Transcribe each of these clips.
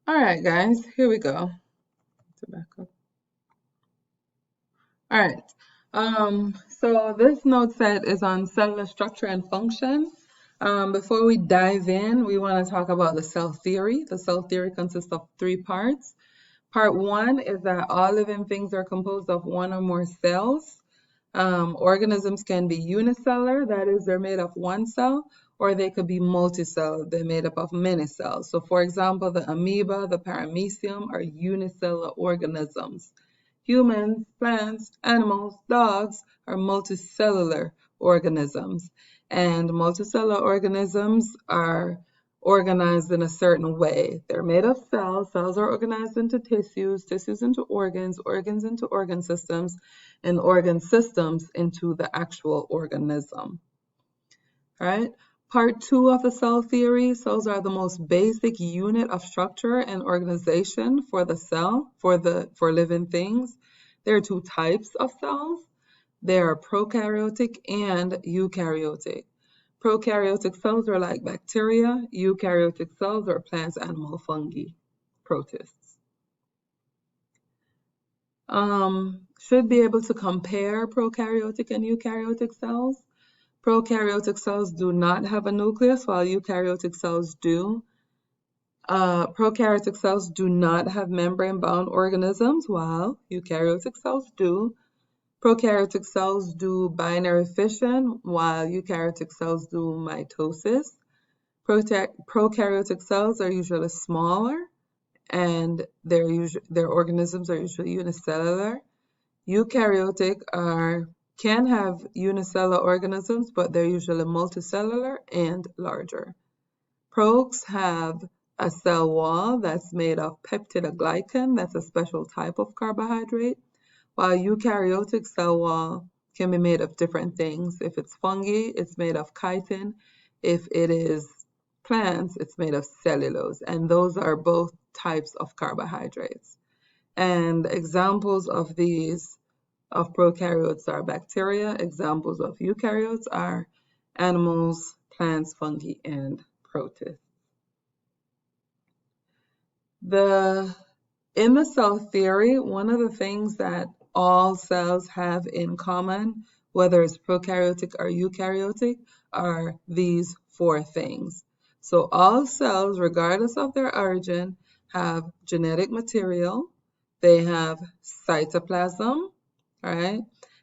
All right, guys, here we go. Back up. All right. So this note set is on cellular structure and function. Before we dive in, we want to talk about the cell theory. The cell theory consists of three parts. Part one is that all living things are composed of one or more cells. Organisms can be unicellular, that is, they're made of one cell, or they could be multicellular, they're made up of many cells. So, for example, the amoeba, the paramecium are unicellular organisms. Humans, plants, animals, dogs are multicellular organisms. And multicellular organisms are organized in a certain way. They're made of cells. Cells are organized into tissues, tissues into organs, organs into organ systems, and organ systems into the actual organism. All right. Part two of the cell theory, cells are the most basic unit of structure and organization for the cell, for living things. There are two types of cells. There are prokaryotic and eukaryotic. Prokaryotic cells are like bacteria. Eukaryotic cells are plants, animals, fungi, protists. Should be able to compare prokaryotic and eukaryotic cells. Prokaryotic cells do not have a nucleus, while eukaryotic cells do. Prokaryotic cells do not have membrane-bound organisms, while eukaryotic cells do. Prokaryotic cells do binary fission, while eukaryotic cells do mitosis. Prokaryotic cells are usually smaller, and their organisms are usually unicellular. Eukaryotic can have unicellular organisms, but they're usually multicellular and larger. Prokes have a cell wall that's made of peptidoglycan, that's a special type of carbohydrate, while eukaryotic cell wall can be made of different things. If it's fungi, it's made of chitin. If it is plants, it's made of cellulose, and those are both types of carbohydrates. And examples of these of prokaryotes are bacteria. Examples of eukaryotes are animals, plants, fungi, and protists. In the cell theory, one of the things that all cells have in common, whether it's prokaryotic or eukaryotic, are these four things. So all cells, regardless of their origin, have genetic material, they have cytoplasm, right?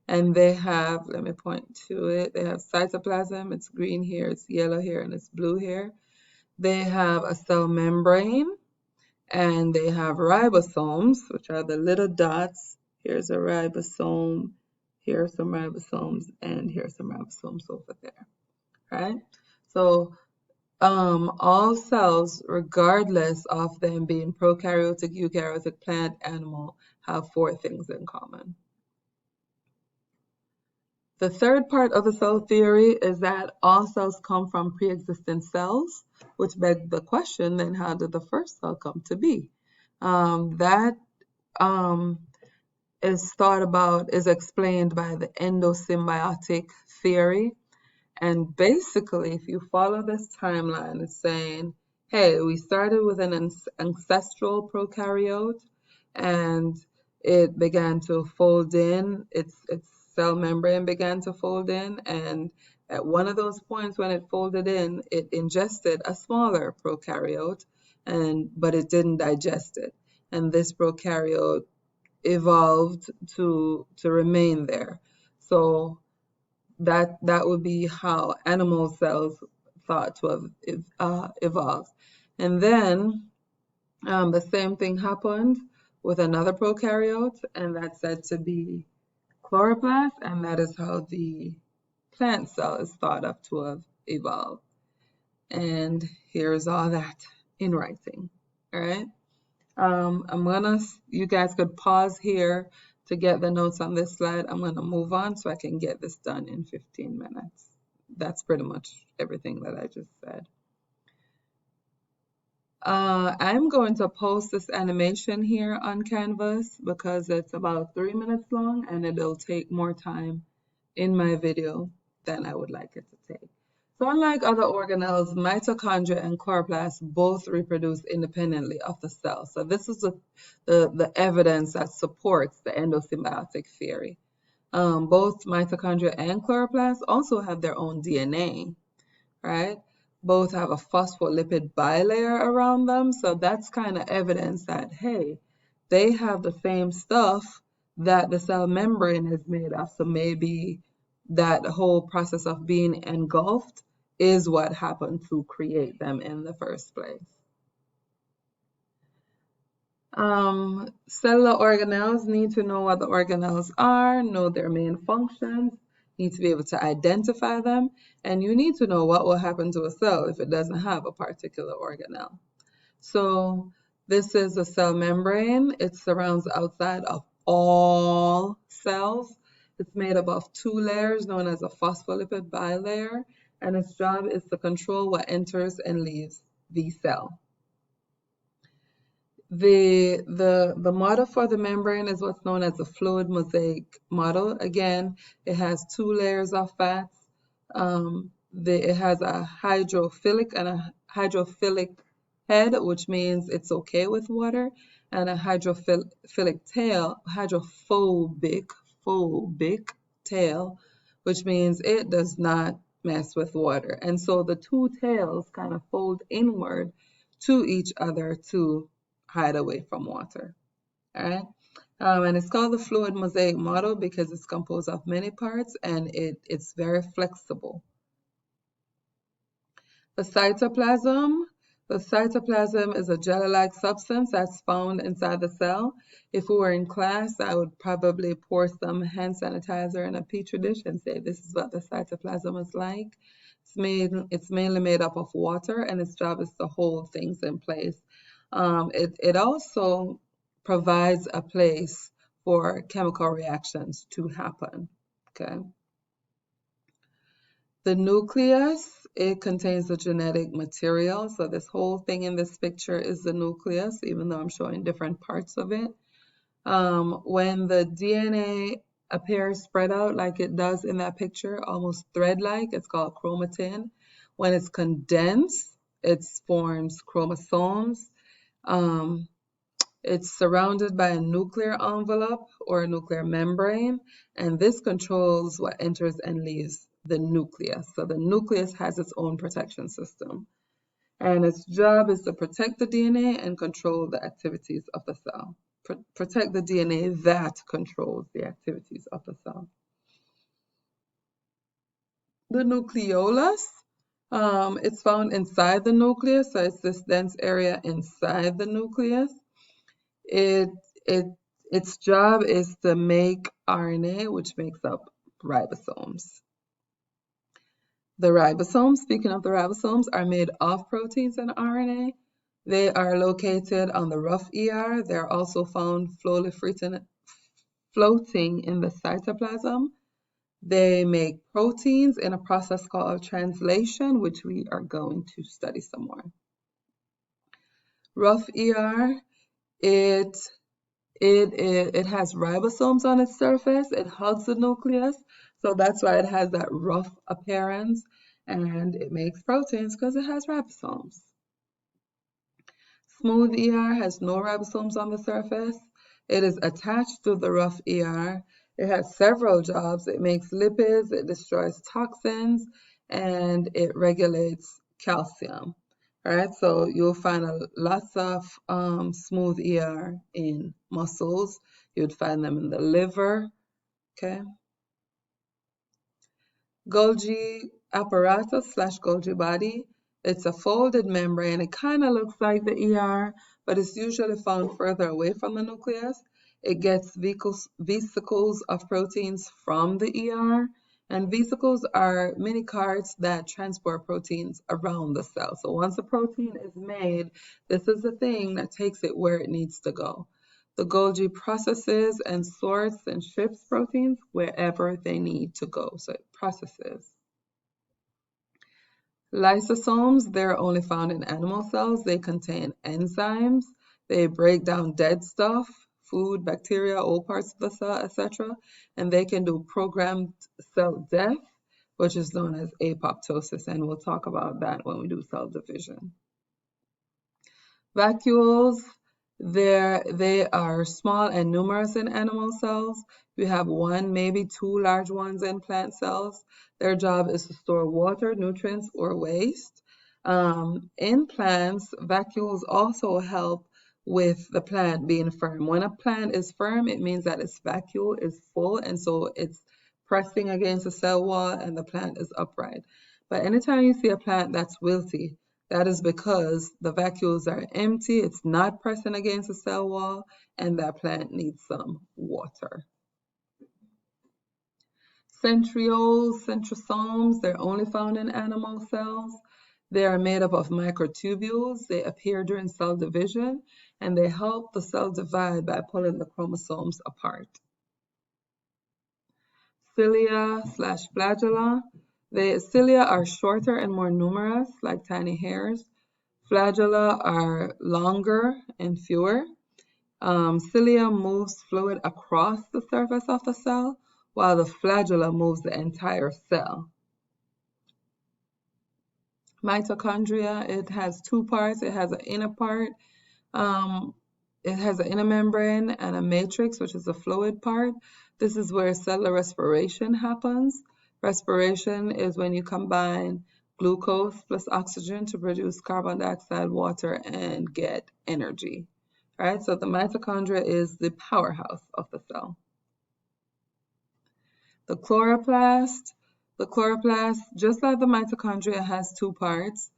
And they have, let me point to it, they have cytoplasm, it's green here, it's yellow here, and it's blue here. They have a cell membrane, and they have ribosomes, which are the little dots. Here's a ribosome, here are some ribosomes, and here's some ribosomes over there, right? So all cells, regardless of them being prokaryotic, eukaryotic, plant, animal, have four things in common. The third part of the cell theory is that all cells come from pre-existing cells, which begs the question, then how did the first cell come to be? That is explained by the endosymbiotic theory. And basically, if you follow this timeline, it's saying, hey, we started with an ancestral prokaryote, and it began to fold in, its cell membrane began to fold in, and at one of those points when it folded in, it ingested a smaller prokaryote, but it didn't digest it. And this prokaryote evolved to remain there. So that would be how animal cells thought to have evolved. And then the same thing happened with another prokaryote, and that's said to be chloroplast, and that is how the plant cell is thought of to have evolved. And here's all that in writing. All right. You guys could pause here to get the notes on this slide. I'm gonna move on so I can get this done in 15 minutes. That's pretty much everything that I just said. I'm going to post this animation here on Canvas because it's about 3 minutes long and it'll take more time in my video than I would like it to take. So unlike other organelles, mitochondria and chloroplasts both reproduce independently of the cell. So this is the evidence that supports the endosymbiotic theory. Both mitochondria and chloroplasts also have their own DNA, right? Both have a phospholipid bilayer around them, so that's kind of evidence that, hey, they have the same stuff that the cell membrane is made of. So maybe that whole process of being engulfed is what happened to create them in the first place. Cellular organelles need to know what the organelles are, know their main functions, need to be able to identify them, and you need to know what will happen to a cell if it doesn't have a particular organelle. So this is a cell membrane. It surrounds the outside of all cells. It's made up of two layers known as a phospholipid bilayer, and its job is to control what enters and leaves the cell. The model for the membrane is what's known as the fluid mosaic model. Again, it has two layers of fats. It has a hydrophilic and a hydrophilic head, which means it's okay with water, and a hydrophobic tail, which means it does not mess with water. And so the two tails kind of fold inward to each other to hide away from water. All right. And it's called the fluid mosaic model because it's composed of many parts and it's very flexible. The cytoplasm. The cytoplasm is a jelly-like substance that's found inside the cell. If we were in class, I would probably pour some hand sanitizer in a petri dish and say, this is what the cytoplasm is like. It's mainly made up of water, and its job is to hold things in place. It also provides a place for chemical reactions to happen. Okay. The nucleus, it contains the genetic material. So this whole thing in this picture is the nucleus, even though I'm showing different parts of it. When the DNA appears spread out like it does in that picture, almost thread-like, it's called chromatin. When it's condensed, it forms chromosomes. It's surrounded by a nuclear envelope or a nuclear membrane, and this controls what enters and leaves the nucleus. So the nucleus has its own protection system, and its job is to protect the DNA and control the activities of the cell. Protect the DNA that controls the activities of the cell. The nucleolus, it's found inside the nucleus, so it's this dense area inside the nucleus. Its job is to make RNA, which makes up ribosomes. The ribosomes, speaking of the ribosomes, are made of proteins and RNA. They are located on the rough ER. They're also found floating in the cytoplasm. They make proteins in a process called translation, which we are going to study some more. Rough ER, it has ribosomes on its surface. It hugs the nucleus, so that's why it has that rough appearance, and it makes proteins because it has ribosomes. Smooth ER has no ribosomes on the surface. It is attached to the rough ER. It has several jobs. It makes lipids, it destroys toxins, and it regulates calcium. All right, so you'll find lots of smooth ER in muscles. You'd find them in the liver, okay? Golgi apparatus / Golgi body. It's a folded membrane. It kind of looks like the ER, but it's usually found further away from the nucleus. It gets vesicles of proteins from the ER, and vesicles are mini carts that transport proteins around the cell. So once a protein is made, this is the thing that takes it where it needs to go. The Golgi processes and sorts and ships proteins wherever they need to go. So it processes. Lysosomes, they're only found in animal cells. They contain enzymes. They break down dead stuff, food, bacteria, old parts of the cell, etc. And they can do programmed cell death, which is known as apoptosis, and we'll talk about that when we do cell division. Vacuoles, they are small and numerous in animal cells. We have one, maybe two large ones in plant cells. Their job is to store water, nutrients, or waste. In plants, vacuoles also help with the plant being firm. When a plant is firm, it means that its vacuole is full, and so it's pressing against the cell wall and the plant is upright. But anytime you see a plant that's wilty, that is because the vacuoles are empty, it's not pressing against the cell wall, and that plant needs some water. Centrioles, centrosomes, they're only found in animal cells. They are made up of microtubules. They appear during cell division, and they help the cell divide by pulling the chromosomes apart. Cilia/flagella. The cilia are shorter and more numerous, like tiny hairs. Flagella are longer and fewer. Cilia moves fluid across the surface of the cell, while the flagella moves the entire cell. Mitochondria, it has two parts. It has an inner part. It has an inner membrane and a matrix, which is the fluid part. This is where cellular respiration happens. Respiration is when you combine glucose plus oxygen to produce carbon dioxide, water, and get energy. All right, so the mitochondria is the powerhouse of the cell. The chloroplast, just like the mitochondria, has two parts.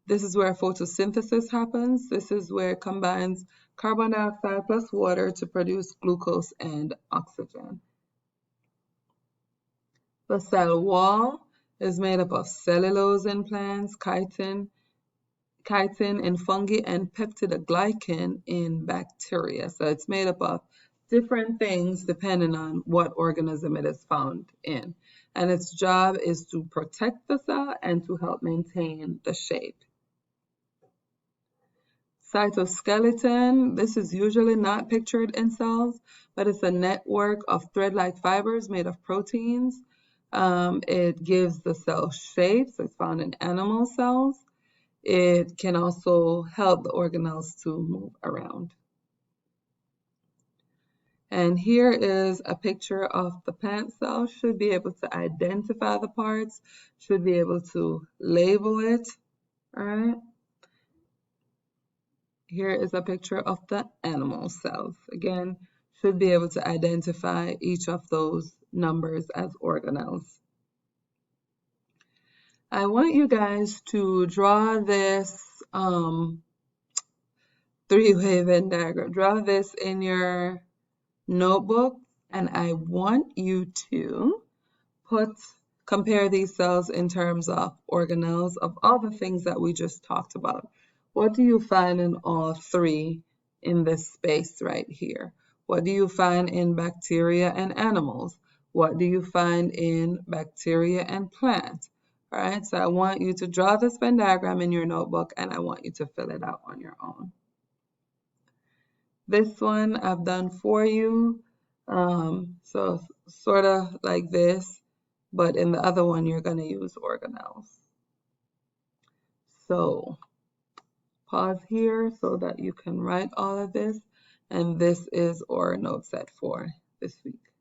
This is where photosynthesis happens. This is where it combines carbon dioxide plus water to produce glucose and oxygen. The cell wall is made up of cellulose in plants, chitin in fungi, and peptidoglycan in bacteria. So it's made up of different things depending on what organism it is found in. And its job is to protect the cell and to help maintain the shape. Cytoskeleton, this is usually not pictured in cells, but it's a network of thread-like fibers made of proteins. It gives the cell shape, so it's found in animal cells. It can also help the organelles to move around. And here is a picture of the plant cell. Should be able to identify the parts, should be able to label it, all right? Here is a picture of the animal cells. Again, should be able to identify each of those numbers as organelles. I want you guys to draw this three-way Venn diagram. Draw this in your notebook, and I want you to compare these cells in terms of organelles of all the things that we just talked about. What do you find in all three in this space right here? What do you find in bacteria and animals? What do you find in bacteria and plants? All right, so I want you to draw this Venn diagram in your notebook, and I want you to fill it out on your own. This one I've done for you, so sort of like this, but in the other one you're going to use organelles. So pause here so that you can write all of this, and this is our note set for this week.